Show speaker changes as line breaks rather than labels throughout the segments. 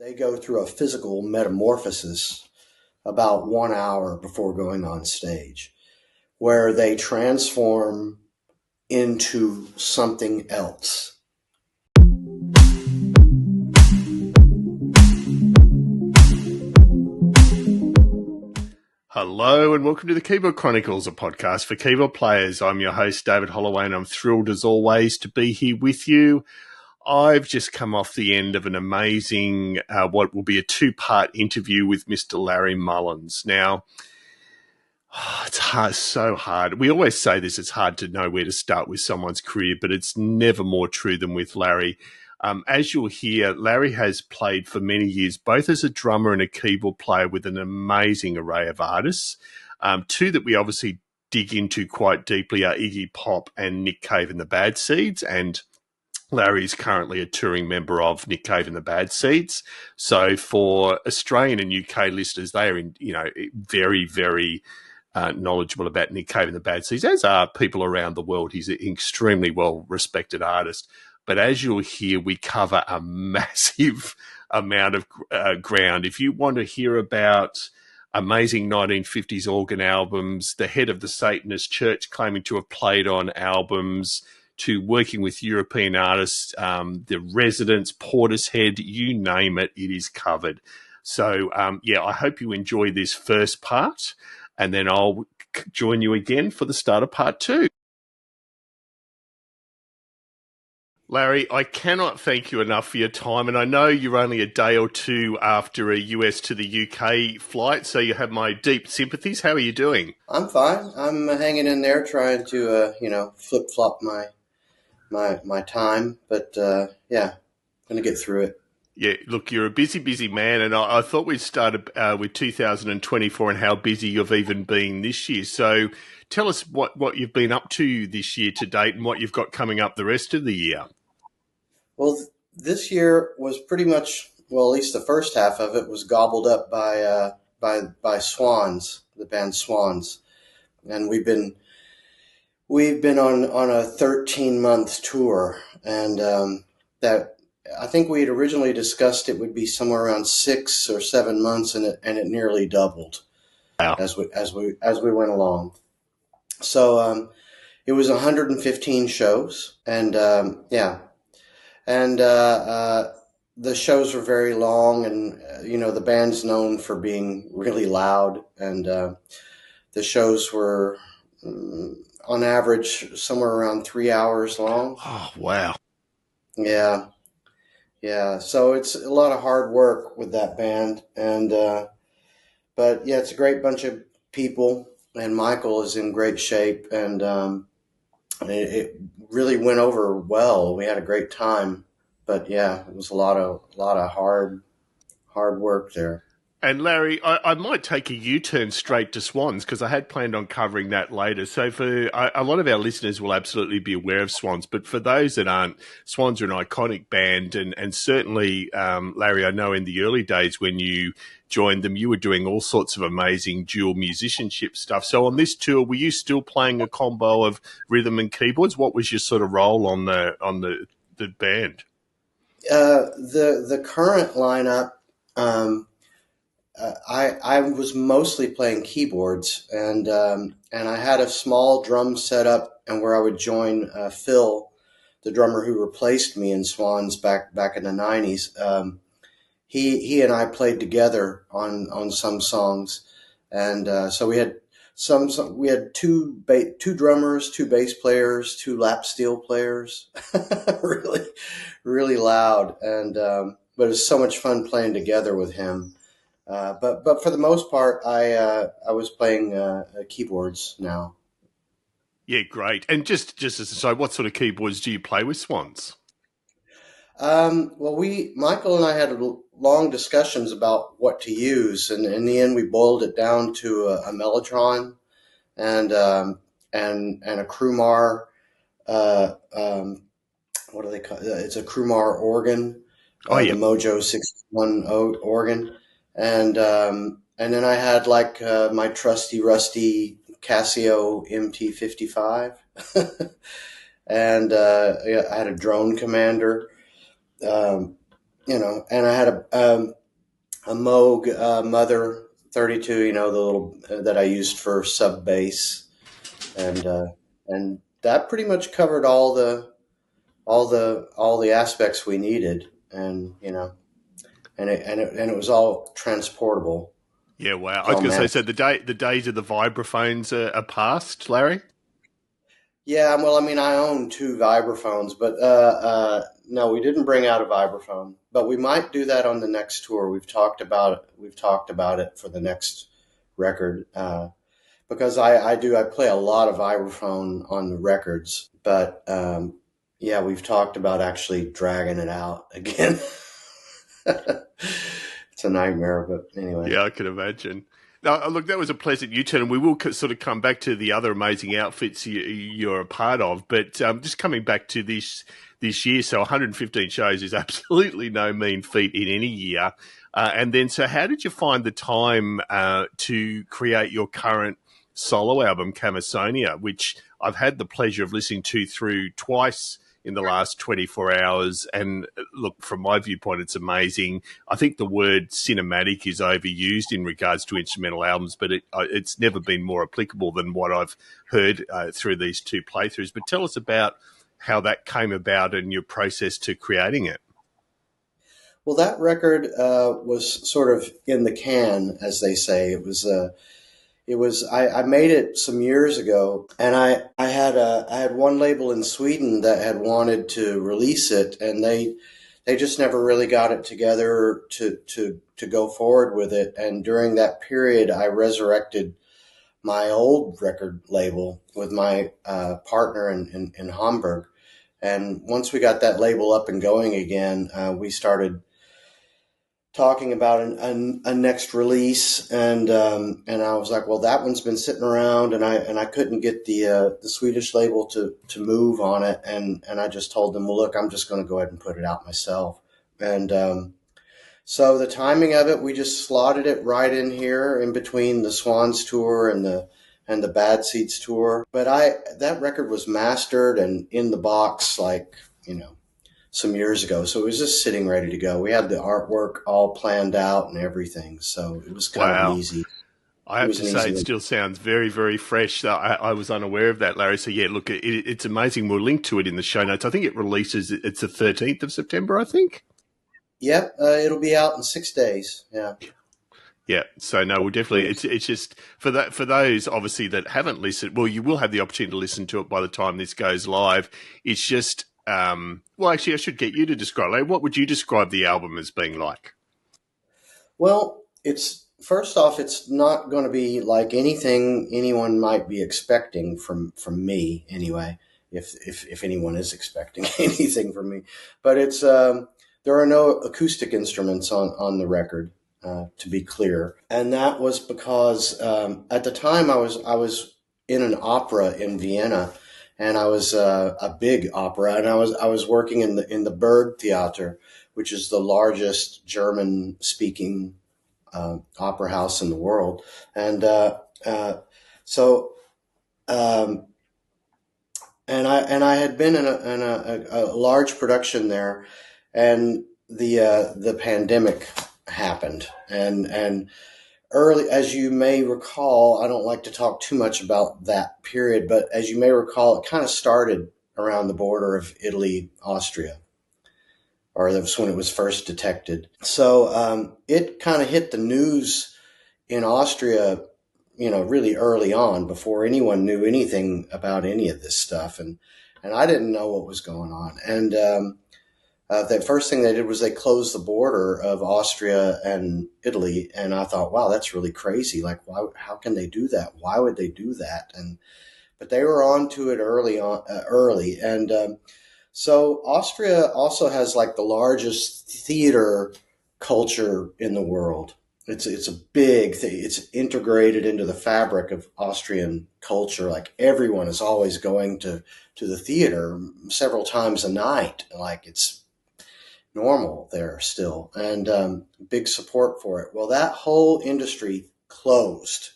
They go through a physical metamorphosis about 1 hour before going on stage, where they transform into something else.
Hello and welcome to the Keyboard Chronicles, a podcast for keyboard players. I'm your host, David Holloway, and I'm thrilled as always to be here with you. I've just come off the end of an amazing, what will be a two-part interview with Mr. Larry Mullins. Now, it's hard, so hard. We always say this, it's hard to know where to start with someone's career, but it's never more true than with Larry. As you'll hear, Larry has played for many years, both as a drummer and a keyboard player with an amazing array of artists. Two that we obviously dig into quite deeply are Iggy Pop and Nick Cave and the Bad Seeds, and Larry's currently a touring member of Nick Cave and the Bad Seeds. So for Australian and UK listeners, they are, very, very knowledgeable about Nick Cave and the Bad Seeds, as are people around the world. He's an extremely well-respected artist. But as you'll hear, we cover a massive amount of ground. If you want to hear about amazing 1950s organ albums, the head of the Satanist Church claiming to have played on albums, to working with European artists, the Residents, Portishead, you name it, it is covered. So, I hope you enjoy this first part, and then I'll join you again for the start of part two. Larry, I cannot thank you enough for your time, and I know you're only a day or two after a US to the UK flight, so you have my deep sympathies. How are you doing?
I'm fine. I'm hanging in there, trying to, flip-flop my time, but going to get through it.
Yeah, look, you're a busy, busy man, and I thought we'd start with 2024 and how busy you've even been this year. So tell us what you've been up to this year to date and what you've got coming up the rest of the year.
Well, this year was pretty much, at least the first half of it was gobbled up by Swans, the band Swans, and we've been on a 13-month tour, and that I think we had originally discussed it would be somewhere around 6 or 7 months, and it nearly doubled. Wow. as we went along. So it was 115 shows, and the shows were very long, and the band's known for being really loud, and the shows were on average somewhere around 3 hours long.
Oh, wow.
Yeah, so it's a lot of hard work with that band, and but yeah, it's a great bunch of people, and Michael is in great shape, and it really went over well. We had a great time, but yeah, it was a lot of hard work there.
And Larry, I might take a U-turn straight to Swans, because I had planned on covering that later. So for a lot of our listeners will absolutely be aware of Swans, but for those that aren't, Swans are an iconic band, and certainly, Larry, I know in the early days when you joined them, you were doing all sorts of amazing dual musicianship stuff. So on this tour, were you still playing a combo of rhythm and keyboards? What was your sort of role on the band?
The current lineup. I was mostly playing keyboards, and I had a small drum setup, and where I would join Phil, the drummer who replaced me in Swans back in the 90s. He and I played together on some songs, and so we had we had two drummers, two bass players, two lap steel players, really, really loud, and but it was so much fun playing together with him. But for the most part, I was playing keyboards now.
Yeah, great. And just as a side, what sort of keyboards do you play with Swans?
Michael and I had long discussions about what to use, and in the end, we boiled it down to a Mellotron and a Krumar. What do they call it? It's a Krumar organ.
The
Mojo 610 organ. And then I had my trusty rusty Casio MT55, and I had a drone commander, and I had a Moog Mother 32, the little that I used for sub bass, and and that pretty much covered all the aspects we needed, and it was all transportable.
Yeah, wow.
It's
I was
all
going to say,
managed.
so the days of the vibraphones are past, Larry.
Yeah, well, I mean, I own two vibraphones, but no, we didn't bring out a vibraphone. But we might do that on the next tour. We've talked about it. We've talked about it for the next record, because I play a lot of vibraphone on the records. But yeah, we've talked about actually dragging it out again. It's a nightmare, but anyway.
Yeah, I can imagine. Now, look, that was a pleasant U-turn, and we will sort of come back to the other amazing outfits you're a part of. But just coming back to this year, so 115 shows is absolutely no mean feat in any year. And then, so how did you find the time to create your current solo album, Camisonia, which I've had the pleasure of listening to through twice in the last 24 hours? And look, from my viewpoint, it's amazing. I think the word cinematic is overused in regards to instrumental albums, but it's never been more applicable than what I've heard through these two playthroughs. But tell us about how that came about and your process to creating it.
Well, that record was sort of in the can, as they say. I made it some years ago, and I had one label in Sweden that had wanted to release it, and they just never really got it together to go forward with it. And during that period, I resurrected my old record label with my partner in Hamburg. And once we got that label up and going again, we started talking about a next release, and I was like, well, that one's been sitting around, and I couldn't get the Swedish label to move on it, and I just told them, well, look, I'm just going to go ahead and put it out myself, and so the timing of it, we just slotted it right in here in between the Swans tour and the Bad Seeds tour. But that record was mastered and in the box, like, some years ago. So it was just sitting ready to go. We had the artwork all planned out and everything. So it was kind of an
Wow.
easy,
I
it
have
was
to
an
say,
easy
it
one.
still sounds very, very fresh. I was unaware of that, Larry. So, yeah, look, it's amazing. We'll link to it in the show notes. I think it releases, it's the 13th of September, I think.
Yep. It'll be out in 6 days. Yeah.
Yeah, so no, we'll definitely. It's just for those obviously that haven't listened. Well, you will have the opportunity to listen to it by the time this goes live. It's just, well, actually, I should get you to describe. Like, what would you describe the album as being like?
Well, first off, it's not going to be like anything anyone might be expecting from me anyway, if anyone is expecting anything from me. But there are no acoustic instruments on the record, to be clear, and that was because at the time I was in an opera in Vienna, and I was a big opera, and I was working in the Berg Theater, which is the largest German speaking opera house in the world, and so um, and I had been in a large production there, and the pandemic happened, and early, as you may recall, I don't like to talk too much about that period, but as you may recall, it kind of started around the border of Italy, Austria, or that was when it was first detected. So it kind of hit the news in Austria, really early on, before anyone knew anything about any of this stuff, and I didn't know what was going on. And the first thing they did was they closed the border of Austria and Italy, and I thought, wow, that's really crazy. Like, why? How can they do that? Why would they do that? But they were on to it early, and so Austria also has like the largest theater culture in the world. It's a big thing. It's integrated into the fabric of Austrian culture. Like, everyone is always going to the theater several times a night. Like, it's normal there still, and big support for it. Well, that whole industry closed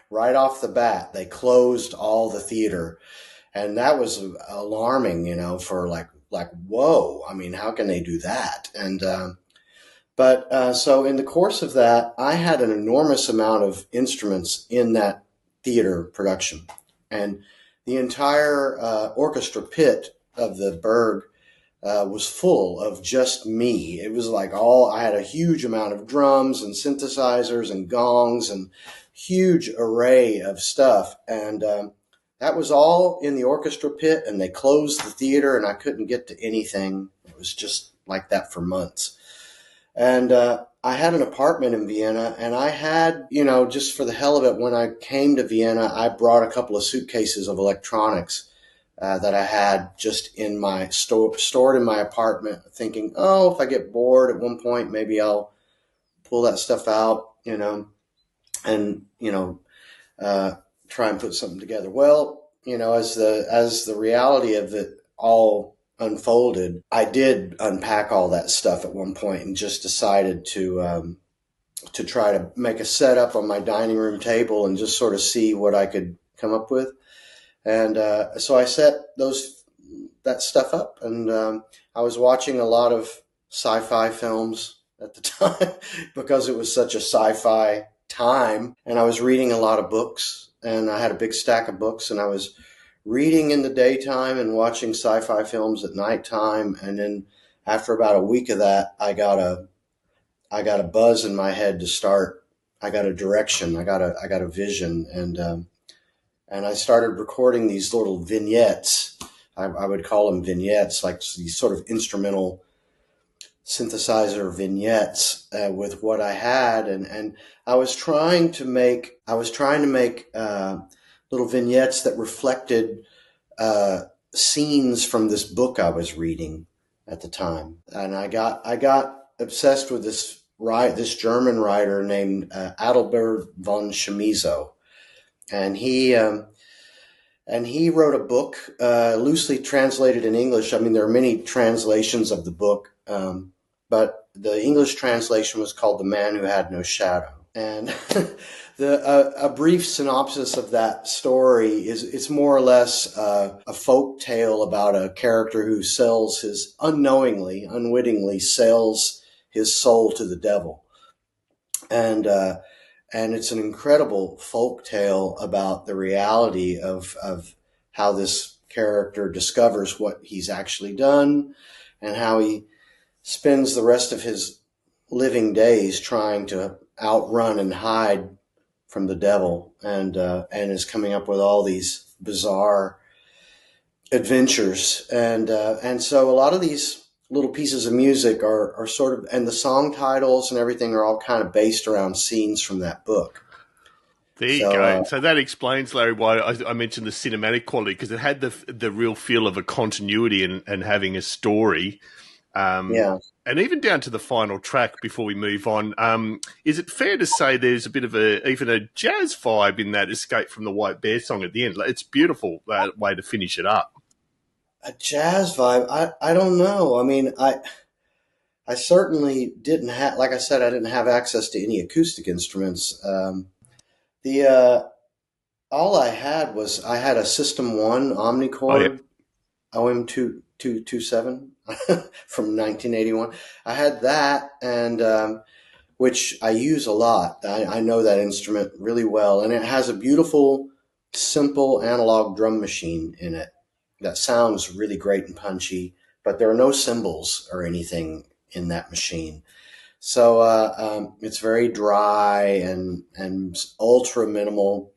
right off the bat. They closed all the theater, and that was alarming, for like like, whoa, I mean, how can they do that? So in the course of that, I had an enormous amount of instruments in that theater production. And the entire orchestra pit of the Berg was full of just me. It was like I had a huge amount of drums and synthesizers and gongs and huge array of stuff. And that was all in the orchestra pit, and they closed the theater, and I couldn't get to anything. It was just like that for months. And I had an apartment in Vienna, and I had, just for the hell of it, when I came to Vienna, I brought a couple of suitcases of electronics that I had just in my stored in my apartment, thinking, oh, if I get bored at one point, maybe I'll pull that stuff out, and try and put something together. Well, as the reality of it all unfolded, I did unpack all that stuff at one point and just decided to try to make a setup on my dining room table and just sort of see what I could come up with. And so I set that stuff up, and I was watching a lot of sci-fi films at the time because it was such a sci-fi time, and I was reading a lot of books, and I had a big stack of books, and I was reading in the daytime and watching sci-fi films at nighttime. And then after about a week of that, I got a buzz in my head to start. I got a direction. I got a vision, and I started recording these little vignettes. I would call them vignettes, like these sort of instrumental synthesizer vignettes with what I had, and I was trying to make little vignettes that reflected scenes from this book I was reading at the time. And I got obsessed with this German writer named Adelbert von Chamisso, and he wrote a book loosely translated in English. I mean, there are many translations of the book, but the English translation was called The Man Who Had No Shadow. And a brief synopsis of that story is it's more or less a folk tale about a character who unwittingly sells his soul to the devil. And it's an incredible folk tale about the reality of how this character discovers what he's actually done, and how he spends the rest of his living days trying to outrun and hide from the devil, and is coming up with all these bizarre adventures. And so a lot of these little pieces of music are sort of, and the song titles and everything are all kind of based around scenes from that book.
There you go. So that explains, Larry, why I mentioned the cinematic quality, because it had the real feel of a continuity and having a story.
Yeah.
And even down to the final track before we move on, is it fair to say there's a bit of even a jazz vibe in that Escape from the White Bear song at the end? It's beautiful, that way to finish it up.
A jazz vibe? I don't know. I mean, I certainly didn't have, like I said, I didn't have access to any acoustic instruments. All I had was a System 1 Omnichord OM227 from 1981. I had that, and which I use a lot. I know that instrument really well, and it has a beautiful, simple analog drum machine in it that sounds really great and punchy, but there are no cymbals or anything in that machine. So it's very dry and ultra minimal,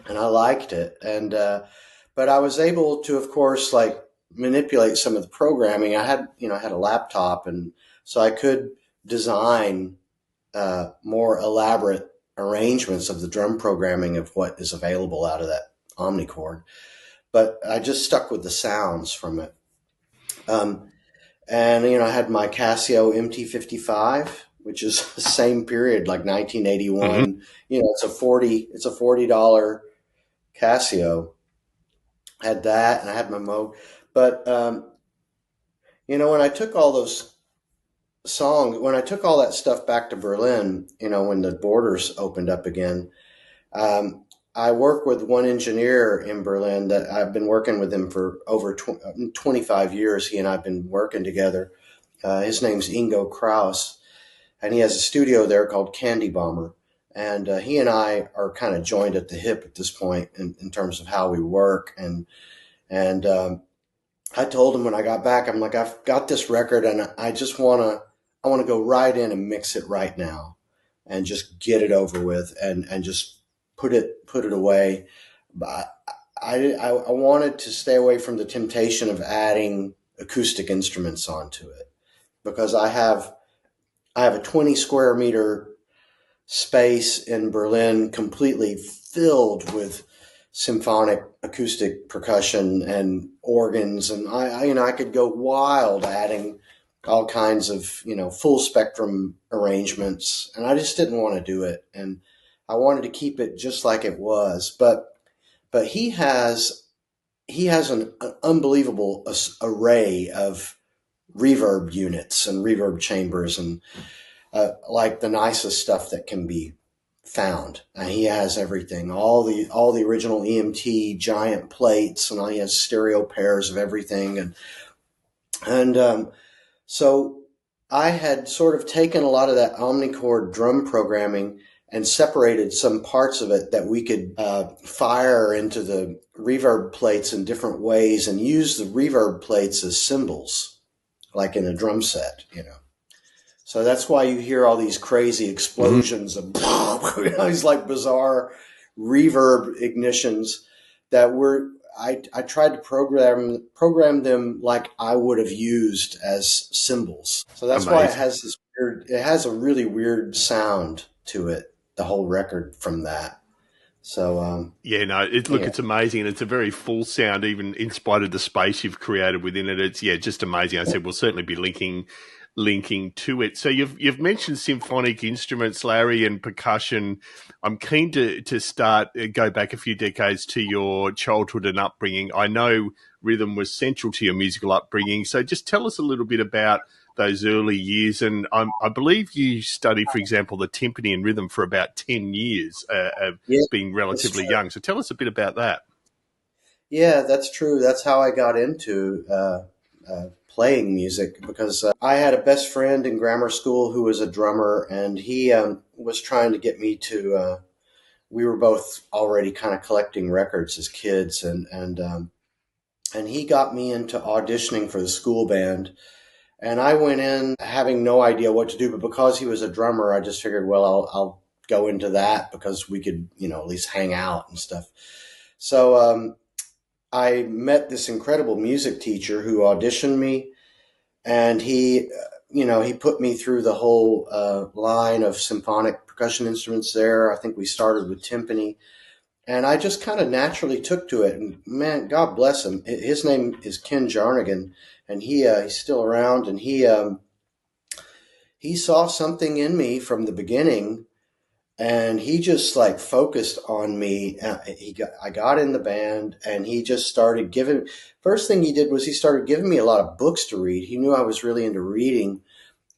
and I liked it. But I was able to, of course, like manipulate some of the programming. I had a laptop, and so I could design more elaborate arrangements of the drum programming of what is available out of that Omnichord. But I just stuck with the sounds from it. And I had my Casio MT55, which is the same period, like 1981. Mm-hmm. It's a $40 Casio. I had that, and I had my Moog. But when I took all those songs, when I took all that stuff back to Berlin, when the borders opened up again, I work with one engineer in Berlin that I've been working with him for over 25 years. He and I've been working together. His name's Ingo Kraus, and he has a studio there called Candy Bomber. And he and I are kind of joined at the hip at this point in terms of how we work. And I told him when I got back, I'm like, I've got this record, and I want to go right in and mix it right now, and just get it over with, and just put it away. But I wanted to stay away from the temptation of adding acoustic instruments onto it, because I have a 20 square meter space in Berlin completely filled with symphonic acoustic percussion and organs, and I could go wild adding all kinds of full spectrum arrangements, and I just didn't want to do it, and I wanted to keep it just like it was. But he has an unbelievable array of reverb units and reverb chambers, and like the nicest stuff that can be found. And he has everything, all the original EMT giant plates, and he has stereo pairs of everything. And so I had sort of taken a lot of that omnichord drum programming and separated some parts of it that we could fire into the reverb plates in different ways, and use the reverb plates as cymbals, like in a drum set, So that's why you hear all these crazy explosions of these like bizarre reverb ignitions that were. I tried to program them like I would have used as cymbals. So that's
Amazing.
why it has this weird. It has a really weird sound to it. The whole record from that. So
it's amazing, and it's a very full sound, even in spite of the space you've created within it. It's just amazing. I said we'll certainly be linking to it. So you've mentioned symphonic instruments, Larry, and percussion. I'm keen to go back a few decades to your childhood and upbringing. I know rhythm was central to your musical upbringing, so just tell us a little bit about those early years. And I believe you studied, for example, the timpani and rhythm for about 10 years, being relatively young. So tell us a bit about that.
Yeah, that's true. That's how I got into playing music, because I had a best friend in grammar school who was a drummer, and he was trying to get me to. We were both already kind of collecting records as kids, and he got me into auditioning for the school band. And I went in having no idea what to do, but because he was a drummer, I just figured, well, I'll go into that because we could, at least hang out and stuff. So I met this incredible music teacher who auditioned me, and he put me through the whole line of symphonic percussion instruments there. I think we started with timpani, and I just kind of naturally took to it. And man, God bless him. His name is Ken Jarnigan, and he's still around, and he saw something in me from the beginning, and he just like focused on me. I got in the band, and he just started giving. First thing he did was he started giving me a lot of books to read. He knew I was really into reading,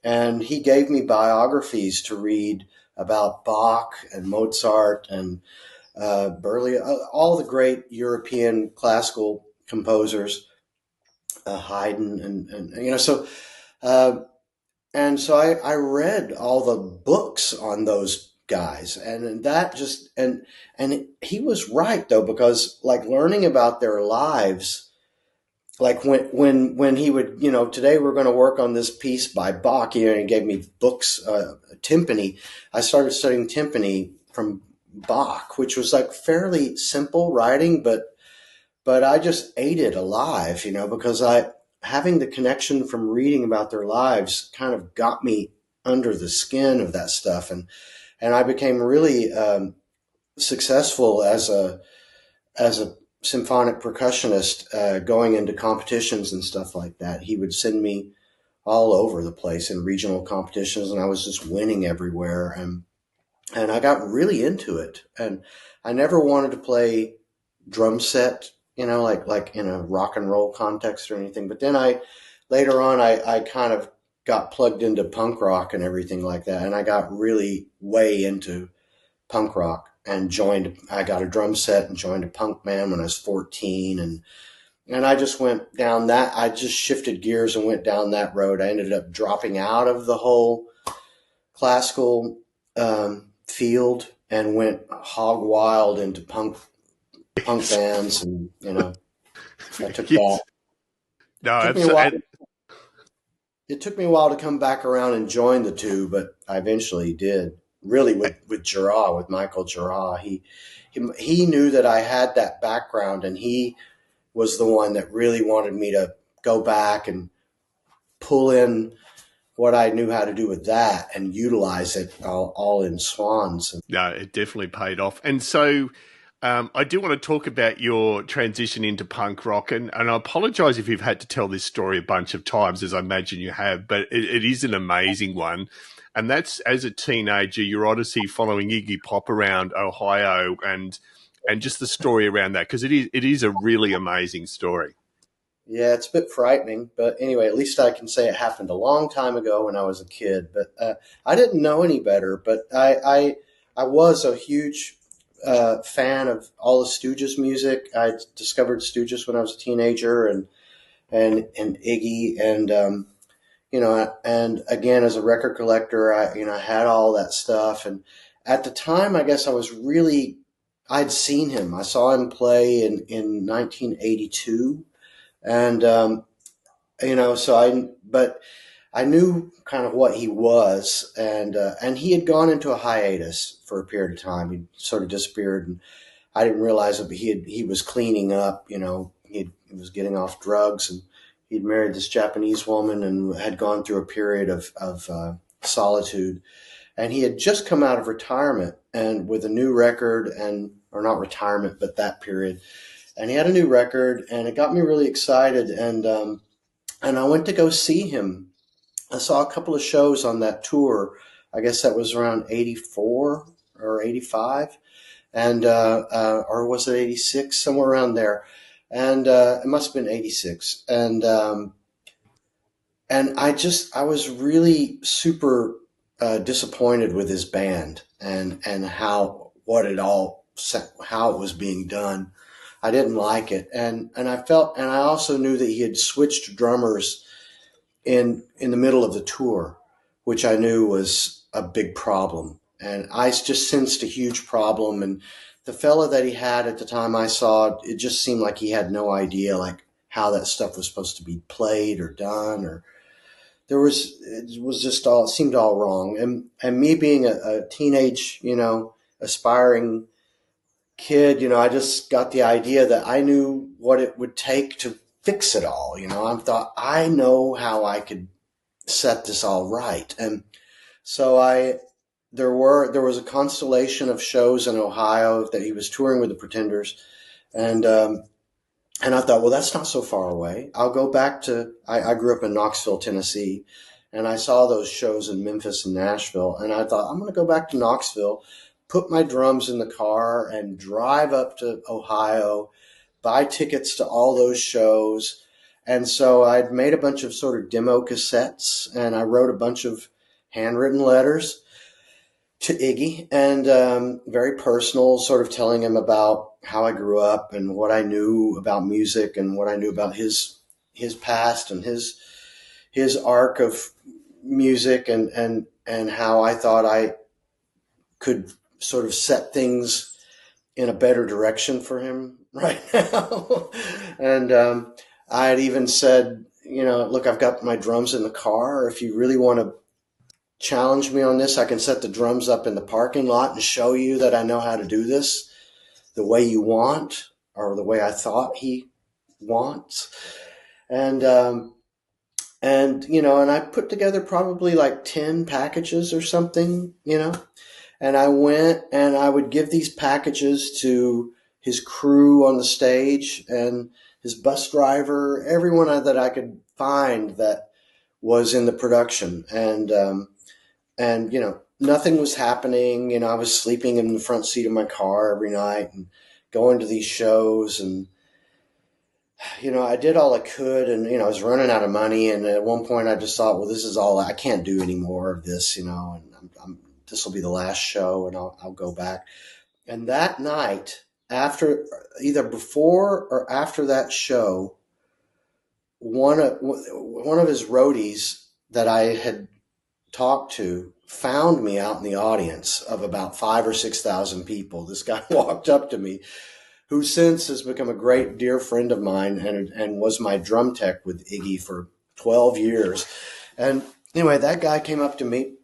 and he gave me biographies to read about Bach and Mozart and Berlioz, all the great European classical composers, Haydn, and so. And so I read all the books on those guys, and that just and he was right though, because like learning about their lives, like when he would, today we're going to work on this piece by Bach, he gave me books, timpani. I started studying timpani from Bach, which was like fairly simple writing, but I just ate it alive, because having the connection from reading about their lives kind of got me under the skin of that stuff. And I became really successful as a symphonic percussionist, going into competitions and stuff like that. He would send me all over the place in regional competitions, and I was just winning everywhere. And I got really into it. And I never wanted to play drum set, like in a rock and roll context or anything. But then later on, I kind of got plugged into punk rock and everything like that. And I got really way into punk rock. and joined. I got a drum set and joined a punk band when I was 14, and I just went down that. I just shifted gears and went down that road. I ended up dropping out of the whole classical field and went hog wild into punk bands, and I took that.
Yes. No,
It took me a while.
absolutely.
It took me a while to come back around and join the two, but I eventually did. Really, with Gerard, with Michael Gerard, he knew that I had that background, and he was the one that really wanted me to go back and pull in what I knew how to do with that and utilize it all in Swans.
No, it definitely paid off. And so I do want to talk about your transition into punk rock. And I apologize if you've had to tell this story a bunch of times, as I imagine you have, but it is an amazing one. And that's, as a teenager, your Odyssey following Iggy Pop around Ohio and just the story around that, because it is a really amazing story.
Yeah, it's a bit frightening, but anyway, at least I can say it happened a long time ago when I was a kid. But I didn't know any better. But I was a huge fan of all the Stooges music. I discovered Stooges when I was a teenager, and Iggy, and and again as a record collector, I had all that stuff. And at the time, I guess I'd seen him. I saw him play in 1982. And, but I knew kind of what he was, and he had gone into a hiatus for a period of time. He sort of disappeared, and I didn't realize it, but he was cleaning up, he was getting off drugs, and he'd married this Japanese woman and had gone through a period of solitude. And he had just come out of retirement and with a new record, or not retirement, but that period. And he had a new record, and it got me really excited. And I went to go see him. I saw a couple of shows on that tour. I guess that was around 84 or 85, and or was it 86? Somewhere around there. And it must have been 86. And I was really super disappointed with his band and how it was being done. I didn't like it, and I also knew that he had switched drummers in the middle of the tour, which I knew was a big problem, and I just sensed a huge problem. And the fella that he had at the time I saw, it just seemed like he had no idea like how that stuff was supposed to be played or done, or it seemed all wrong. And me being a teenage, aspiring kid, I just got the idea that I knew what it would take to fix it all. I thought, I know how I could set this all right. And so there was a constellation of shows in Ohio that he was touring with the Pretenders. And I thought, well, that's not so far away. I'll go back I grew up in Knoxville, Tennessee, and I saw those shows in Memphis and Nashville. And I thought, I'm going to go back to Knoxville, put my drums in the car, and drive up to Ohio, buy tickets to all those shows. And so I'd made a bunch of sort of demo cassettes, and I wrote a bunch of handwritten letters to Iggy, and very personal, sort of telling him about how I grew up and what I knew about music and what I knew about his past and his arc of music, and how I thought I could sort of set things in a better direction for him right now. And I had even said, look, I've got my drums in the car. If you really want to challenge me on this, I can set the drums up in the parking lot and show you that I know how to do this the way you want, or the way I thought he wants. And I put together probably like 10 packages or something, and I went and I would give these packages to his crew on the stage and his bus driver, everyone that I could find that was in the production. And nothing was happening. I was sleeping in the front seat of my car every night and going to these shows. And, I did all I could, and, I was running out of money. And at one point I just thought, well, this is all, I can't do any more of this, and this will be the last show, and I'll go back. And that night, after either before or after that show, one of his roadies that I had talked to found me out in the audience of about 5 or 6 thousand people. This guy walked up to me, who since has become a great dear friend of mine and was my drum tech with Iggy for 12 years. And anyway, that guy came up to me,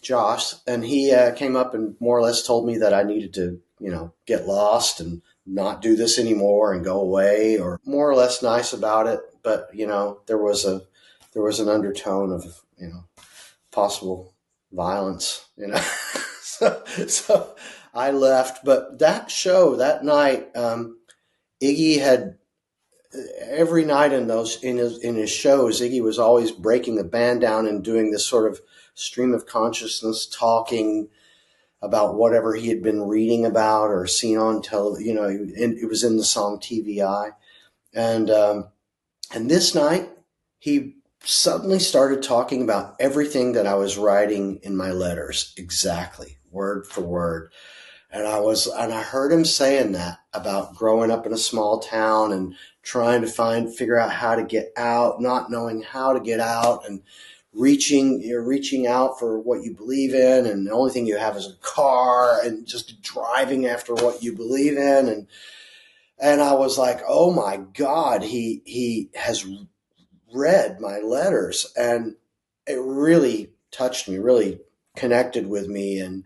Josh, and he came up and more or less told me that I needed to, get lost and not do this anymore and go away, or more or less nice about it. But, there was an undertone of, possible violence, so I left. But that show, that night, Iggy had every night in his shows, Iggy was always breaking the band down and doing this sort of stream of consciousness, talking about whatever he had been reading about or seen on television. It was in the song TVI, and this night he suddenly started talking about everything that I was writing in my letters, exactly word for word. And I heard him saying that about growing up in a small town and trying to figure out how to get out, not knowing how to get out, and reaching out for what you believe in, and the only thing you have is a car, and just driving after what you believe in. And I was like, oh my God, he has read my letters, and it really touched me, really connected with me.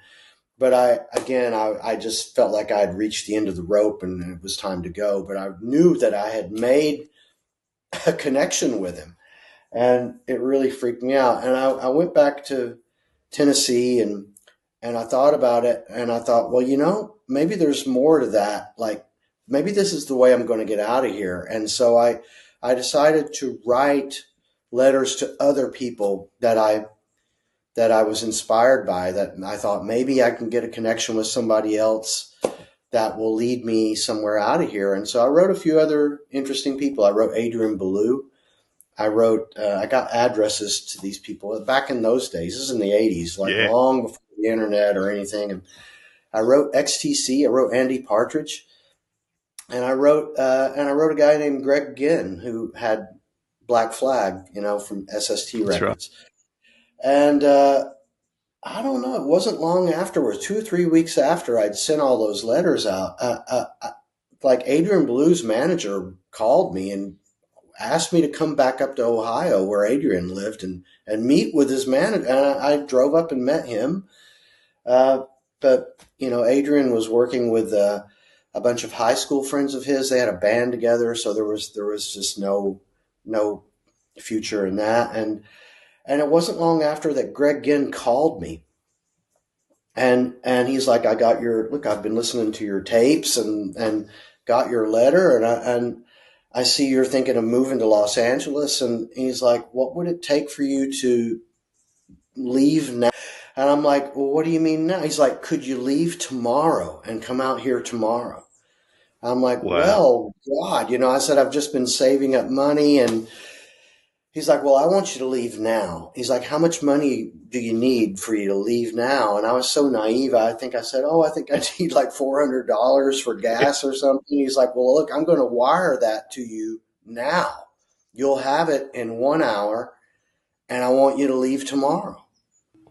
But I just felt like I had reached the end of the rope and it was time to go. But I knew that I had made a connection with him, and it really freaked me out. And I went back to Tennessee and I thought about it, and I thought, well, maybe there's more to that. Like, maybe this is the way I'm going to get out of here. And so I decided to write letters to other people that I was inspired by, that I thought maybe I can get a connection with somebody else that will lead me somewhere out of here. And so I wrote a few other interesting people. I wrote Adrian Belew. I got addresses to these people back in those days. This is in the 80s, long before the internet or anything. And I wrote XTC. I wrote Andy Partridge. And I wrote a guy named Greg Ginn, who had Black Flag, from SST Records. Right. And I don't know. It wasn't long afterwards, 2 or 3 weeks after I'd sent all those letters out, like Adrian Belew's manager called me and asked me to come back up to Ohio, where Adrian lived, and meet with his manager. And I drove up and met him. But Adrian was working with a bunch of high school friends of his. They had a band together, so there was just no future in that. And it wasn't long after that Greg Ginn called me, and he's like, I've been listening to your tapes and got your letter, and I see you're thinking of moving to Los Angeles. And he's like, what would it take for you to leave now? And I'm like, well, what do you mean now? He's like, could you leave tomorrow and come out here tomorrow? I'm like, wow. Well, God, I said, I've just been saving up money. And he's like, well, I want you to leave now. He's like, how much money do you need for you to leave now? And I was so naive. I think I said, I think I need like $400 for gas or something. He's like, well, look, I'm going to wire that to you now. You'll have it in 1 hour, and I want you to leave tomorrow.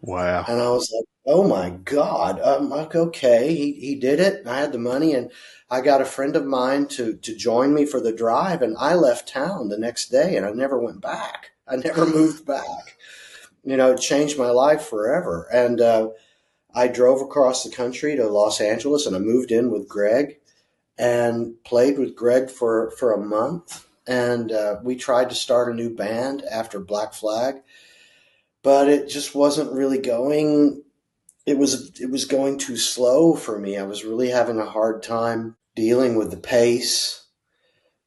Wow.
And I was like, oh my God. I'm like, okay. He did it. I had the money, and I got a friend of mine to join me for the drive, and I left town the next day, and I never went back. I never moved back. It changed my life forever. And I drove across the country to Los Angeles, and I moved in with Greg and played with Greg for a month. And we tried to start a new band after Black Flag, but it just wasn't really going. It was going too slow for me. I was really having a hard time dealing with the pace,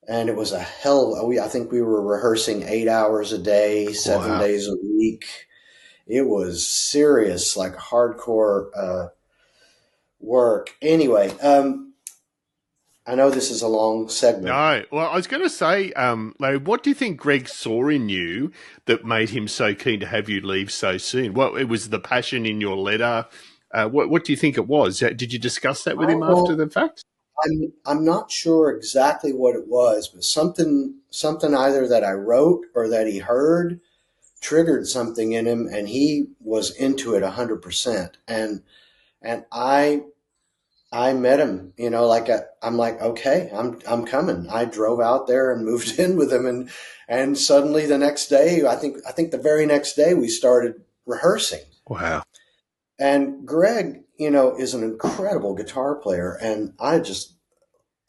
and it was a I think we were rehearsing 8 hours a day, 7 days a week. It was serious, like hardcore work. Anyway, I know this is a long segment.
No, well, I was going to say, Larry, what do you think Greg saw in you that made him so keen to have you leave so soon? Well, it was the passion in your letter. What do you think it was? Did you discuss that with him after
Well,
the fact?
I'm not sure exactly what it was, but something either that I wrote or that he heard triggered something in him, and he was into it 100%. And I met him, like I'm like, okay, I'm coming. I drove out there and moved in with him, and suddenly the next day, I think the very next day we started rehearsing.
Wow.
And Greg, is an incredible guitar player, and I just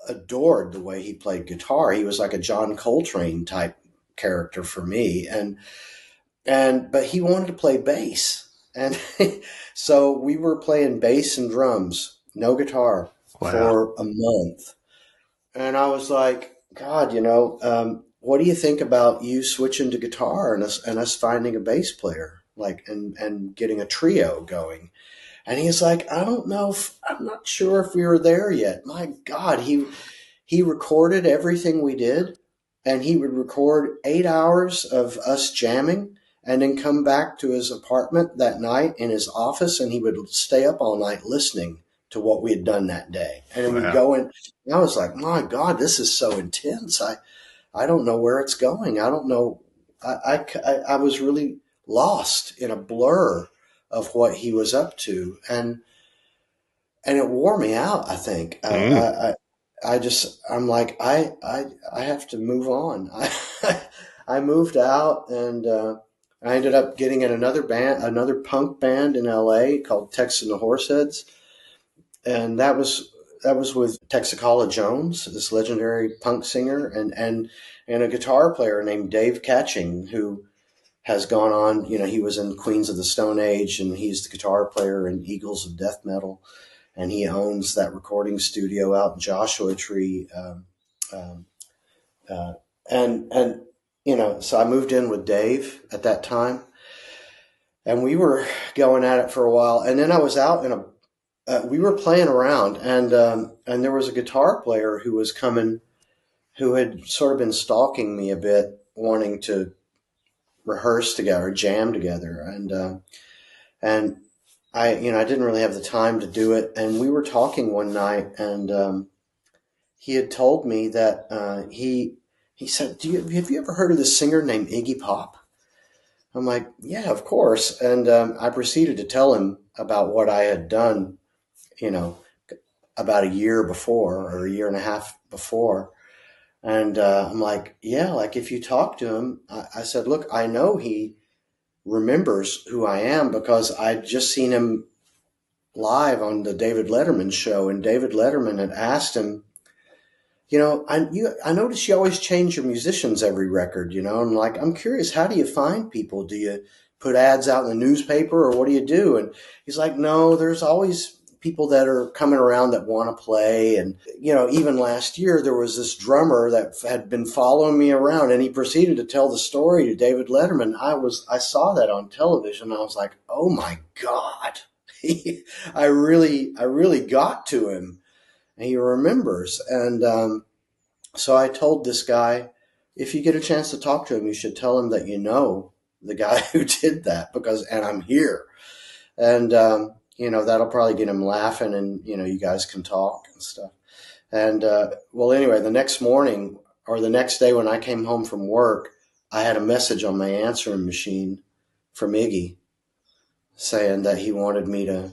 adored the way he played guitar. He was like a John Coltrane type character for me, but he wanted to play bass, and so we were playing bass and drums, no guitar,
Wow.
for a month. And I was like, God, what do you think about you switching to guitar and us finding a bass player, like, and getting a trio going? And he's like, I don't know, I'm not sure if we were there yet. My God, he recorded everything we did, and he would record 8 hours of us jamming and then come back to his apartment that night in his office, and he would stay up all night listening to what we had done that day. And then we'd
Wow.
go in. And I was like, my God, this is so intense. I don't know where it's going. I don't know. I was really lost in a blur of what he was up to. And it wore me out, I think.
Mm.
I'm like, I have to move on. I moved out, and I ended up getting in another punk band in LA called Tex and the Horseheads. And that was with Texacola Jones, this legendary punk singer, and a guitar player named Dave Catching, who has gone on. He was in Queens of the Stone Age, and he's the guitar player in Eagles of Death Metal, and he owns that recording studio out in Joshua Tree. Um, uh, and so I moved in with Dave at that time, and we were going at it for a while. And then I was out we were playing around, and there was a guitar player who was coming, who had sort of been stalking me a bit, wanting to rehearse together, jam together, and I didn't really have the time to do it. And we were talking one night, and he had told me that he said, have you ever heard of this singer named Iggy Pop? I'm like, yeah, of course. And I proceeded to tell him about what I had done, you know, about a year before, or a year and a half before. And I'm like, yeah, like if you talk to him, I said, look, I know he remembers who I am because I'd just seen him live on the David Letterman show, and David Letterman had asked him, I notice you always change your musicians every record, and like, I'm curious, how do you find people? Do you put ads out in the newspaper, or what do you do? And he's like, no, there's always people that are coming around that want to play. And, even last year, there was this drummer that had been following me around, and he proceeded to tell the story to David Letterman. I saw that on television. I was like, oh my God, I really got to him. And he remembers. And so I told this guy, if you get a chance to talk to him, you should tell him that the guy who did that, and I'm here. And, that'll probably get him laughing, and, you guys can talk and stuff. And, well, anyway, the next morning or the next day when I came home from work, I had a message on my answering machine from Iggy saying that he wanted me to,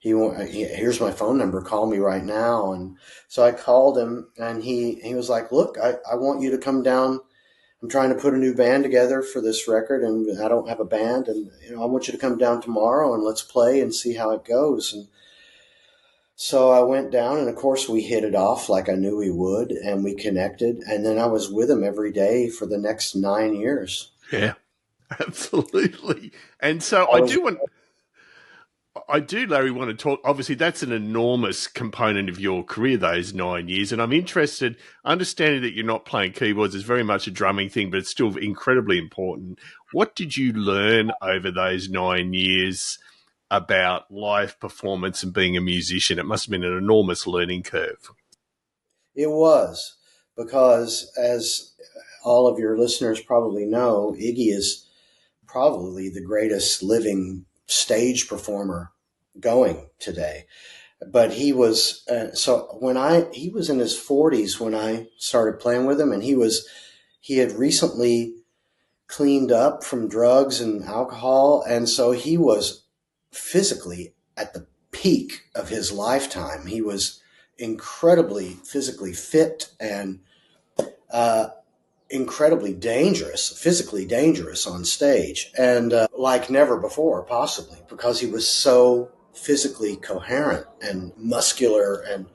here's my phone number, call me right now. And so I called him, and he was like, look, I want you to come down. I'm trying to put a new band together for this record, and I don't have a band, and I want you to come down tomorrow and let's play and see how it goes. And so I went down, and of course we hit it off like I knew we would, and we connected. And then I was with him every day for the next 9 years.
Yeah, absolutely. And so I do, Larry, want to talk. Obviously, that's an enormous component of your career, those 9 years. And I'm interested, understanding that you're not playing keyboards is very much a drumming thing, but it's still incredibly important. What did you learn over those 9 years about live performance and being a musician? It must have been an enormous learning curve.
It was, because as all of your listeners probably know, Iggy is probably the greatest living stage performer going today. But he was he was in his 40s when I started playing with him, and he had recently cleaned up from drugs and alcohol, and so he was physically at the peak of his lifetime. He was incredibly physically fit and incredibly dangerous, physically dangerous on stage, and like never before, possibly, because he was so physically coherent and muscular. And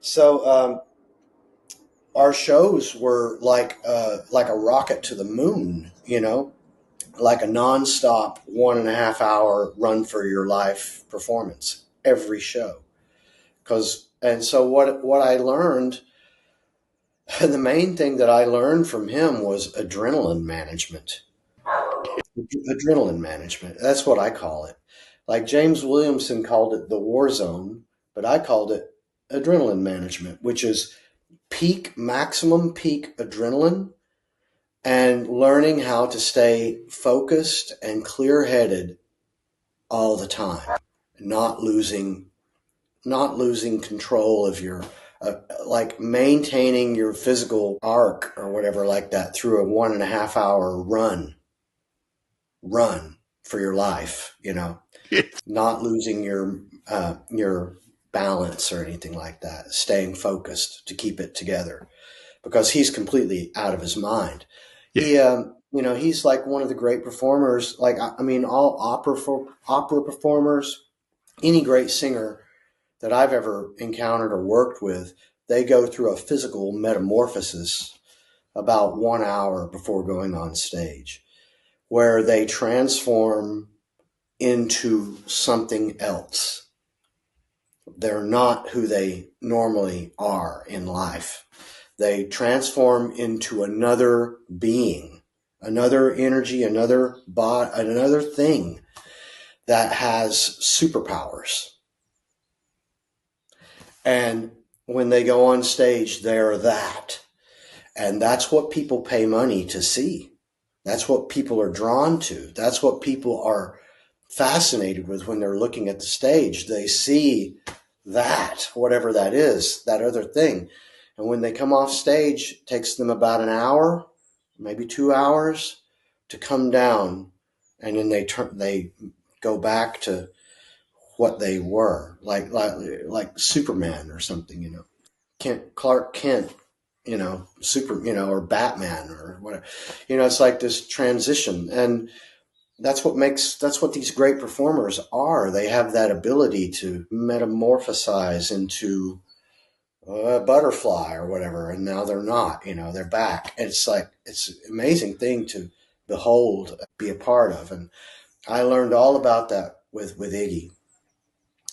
so our shows were like a rocket to the moon, like a nonstop 1.5 hour run for your life performance every show. And so what I learned, the main thing that I learned from him was adrenaline management. Adrenaline management. That's what I call it. Like James Williamson called it the war zone, but I called it adrenaline management, which is maximum peak adrenaline, and learning how to stay focused and clear-headed all the time, not losing control of your like maintaining your physical arc or whatever like that through a 1.5 hour run for your life, not losing your balance or anything like that, staying focused to keep it together, because he's completely out of his mind. Yeah. He's like one of the great performers. Like, I mean, all opera performers, any great singer that I've ever encountered or worked with, they go through a physical metamorphosis about 1 hour before going on stage, where they transform into something else. They're not who they normally are in life. They transform into another being, another energy, another thing that has superpowers. And when they go on stage, they're that. And that's what people pay money to see. That's what people are drawn to. That's what people are fascinated with when they're looking at the stage. They see that, whatever that is, that other thing. And when they come off stage, it takes them about an hour, maybe 2 hours to come down. And then they go back to what they were, like Superman or something, Clark Kent, or Batman or whatever. It's like this transition, and that's what these great performers are. They have that ability to metamorphosize into a butterfly or whatever, and now they're not, they're back. And it's an amazing thing to behold, be a part of. And I learned all about that with Iggy.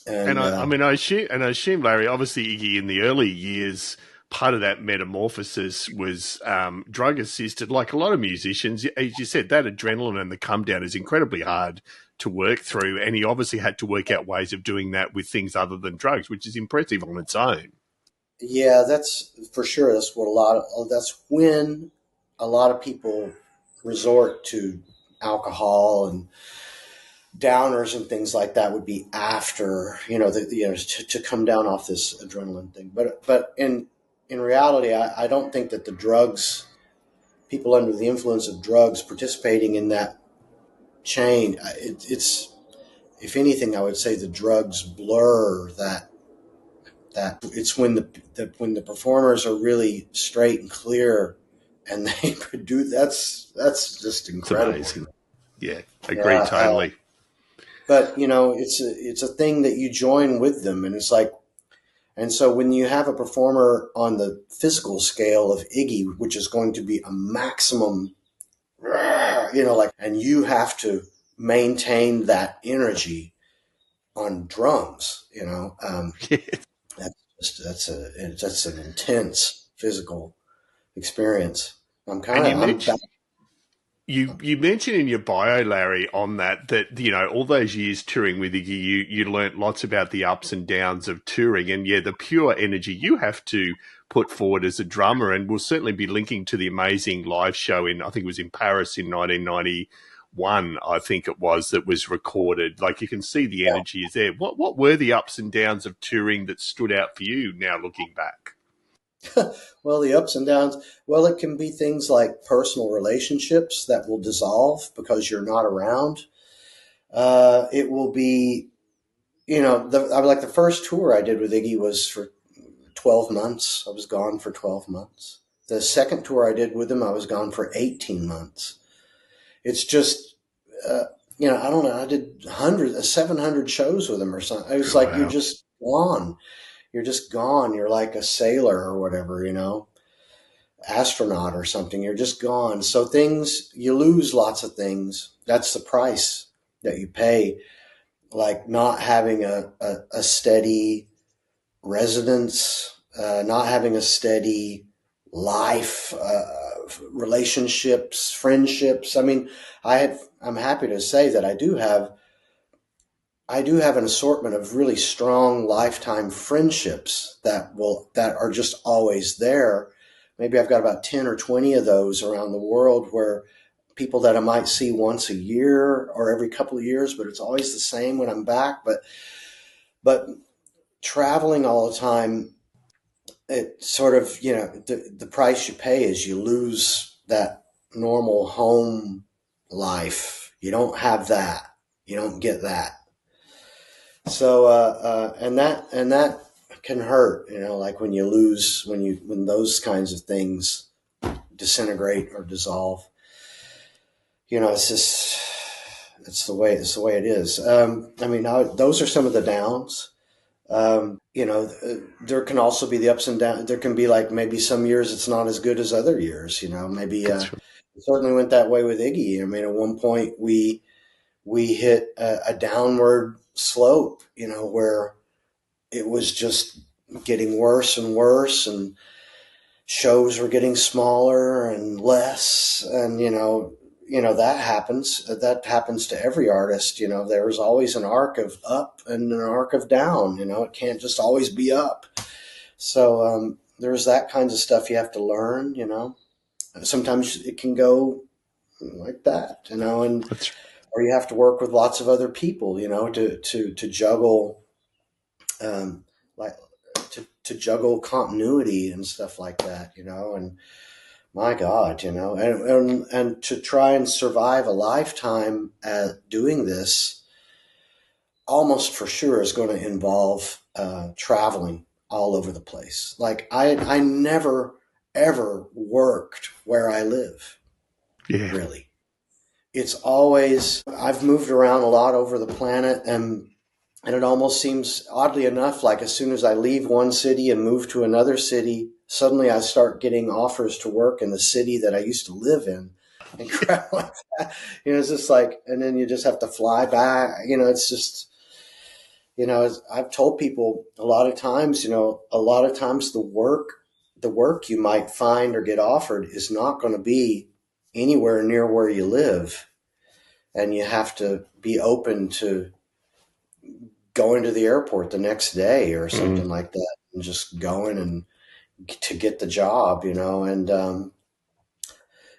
And I assume, Larry, obviously Iggy in the early years, part of that metamorphosis was drug assisted. Like a lot of musicians, as you said, that adrenaline and the come down is incredibly hard to work through. And he obviously had to work out ways of doing that with things other than drugs, which is impressive on its own.
Yeah, that's for sure. That's when a lot of people resort to alcohol and downers and things like that, would be after, to come down off this adrenaline thing. But in reality, I don't think that the drugs, people under the influence of drugs participating in that chain, it's, if anything, I would say the drugs blur that it's when the performers are really straight and clear and they produce, that's just incredible.
It's amazing. Yeah, agree totally.
But it's a thing that you join with them, and it's like, and so when you have a performer on the physical scale of Iggy, which is going to be a maximum, and you have to maintain that energy on drums, that's an intense physical experience.
You mentioned in your bio, Larry, on that all those years touring with Iggy, you learnt lots about the ups and downs of touring, and the pure energy you have to put forward as a drummer. And we'll certainly be linking to the amazing live show I think it was in Paris in 1991 one, I think it was, that was recorded. Like, you can see the energy is there. What were the ups and downs of touring that stood out for you now looking back?
Well, the ups and downs, well, it can be things like personal relationships that will dissolve because you're not around. It will be, like the first tour I did with Iggy was for 12 months. I was gone for 12 months. The second tour I did with him, I was gone for 18 months. It's just, I don't know. I did 700 shows with him or something. It was like,
Wow.
you're just gone. You're just gone. You're like a sailor or whatever, astronaut or something. You're just gone. So you lose lots of things. That's the price that you pay. Like not having a steady residence, not having a steady life, relationships, friendships. I mean, I'm happy to say that I do have an assortment of really strong lifetime friendships that are just always there. Maybe I've got about 10 or 20 of those around the world, where people that I might see once a year or every couple of years, but it's always the same when I'm back. But traveling all the time, it sort of, the price you pay is you lose that normal home life. You don't have that. You don't get that. So, and that can hurt, like when you lose, when those kinds of things disintegrate or dissolve, it's the way it is. Those are some of the downs. There can also be the ups and downs. There can be like maybe some years it's not as good as other years, maybe, it certainly went that way with Iggy. I mean, at one point we hit a downward slope, where it was just getting worse and worse, and shows were getting smaller and less. And, that happens. That happens to every artist. There's always an arc of up and an arc of down. It can't just always be up. So there's that kinds of stuff you have to learn, Sometimes it can go like that, and or you have to work with lots of other people, to juggle, to juggle continuity and stuff like that, and my God, and to try and survive a lifetime at doing this, almost for sure is going to involve traveling all over the place. Like I never ever worked where I live.
Yeah.
Really. It's always, I've moved around a lot over the planet, and it almost seems, oddly enough, like as soon as I leave one city and move to another city, suddenly I start getting offers to work in the city that I used to live in and crap like that. It's just like, and then you just have to fly back. It's just, I've told people a lot of times, the work you might find or get offered is not going to be anywhere near where you live. And you have to be open to going to the airport the next day or something like that, and just going and to get the job, and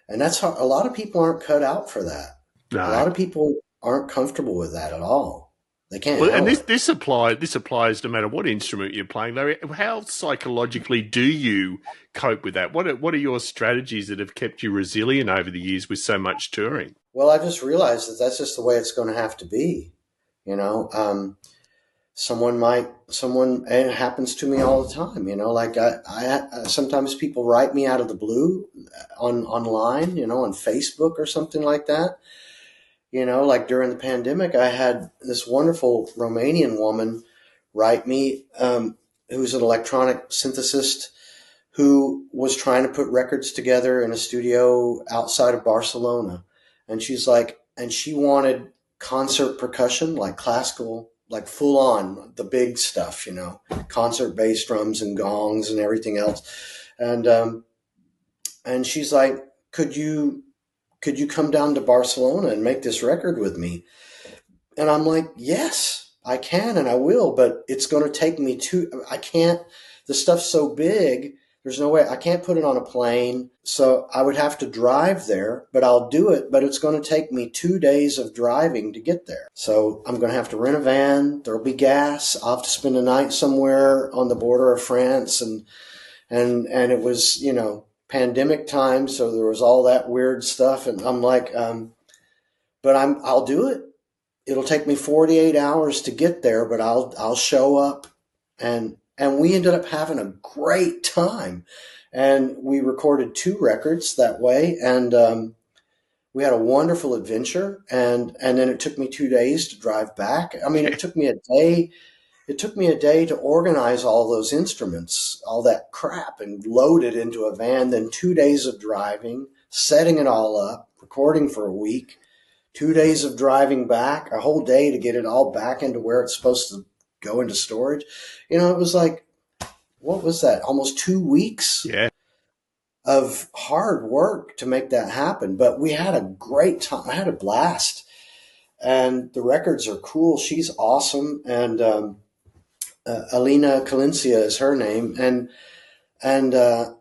that's how a lot of people aren't cut out for that. No. A lot of people aren't comfortable with that at all. They can't.
Well, and this applies no matter what instrument you're playing, Larry. How psychologically do you cope with that? What are your strategies that have kept you resilient over the years with so much touring?
Well, I just realized that that's just the way it's going to have to be. Someone, and it happens to me all the time. Like I sometimes people write me out of the blue online, on Facebook or something like that. Like during the pandemic, I had this wonderful Romanian woman write me, who's an electronic synthesist, who was trying to put records together in a studio outside of Barcelona. And she's like, and she wanted concert percussion, like classical, like full on, the big stuff, concert bass drums and gongs and everything else. And she's like, could you come down to Barcelona and make this record with me? And I'm like, yes, I can and I will, but it's going to take me I can't, the stuff's so big. There's no way. I can't put it on a plane. So I would have to drive there, but I'll do it. But it's going to take me 2 days of driving to get there. So I'm going to have to rent a van. There'll be gas. I'll have to spend a night somewhere on the border of France. And it was, pandemic time. So there was all that weird stuff. And I'm like, but I'll do it. It'll take me 48 hours to get there, but I'll show up. And we ended up having a great time. And we recorded 2 records that way. And we had a wonderful adventure. And then it took me 2 days to drive back. I mean, it took me a day. It took me a day to organize all those instruments, all that crap, and load it into a van. Then 2 days of driving, setting it all up, recording for a week, 2 days of driving back, a whole day to get it all back into where it's supposed to go into storage. It was like, what was that? Almost 2 weeks of hard work to make that happen. But we had a great time. I had a blast. And the records are cool. She's awesome. And Alina Kalincia is her name. And I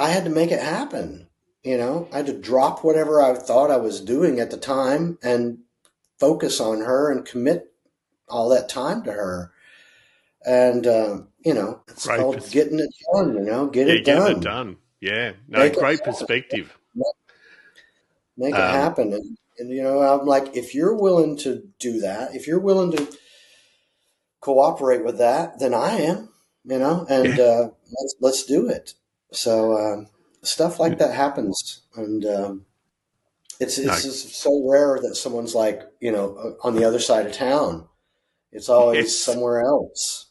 had to make it happen. I had to drop whatever I thought I was doing at the time and focus on her and commit all that time to her. And, it's
Great
called getting it done, get it
getting
done.
it done. Yeah. No, great perspective.
Make it happen. And, I'm like, if you're willing to do that, if you're willing to cooperate with that, then I am, and let's do it. So stuff like that happens. And it's just so rare that someone's like, on the other side of town. It's always somewhere else.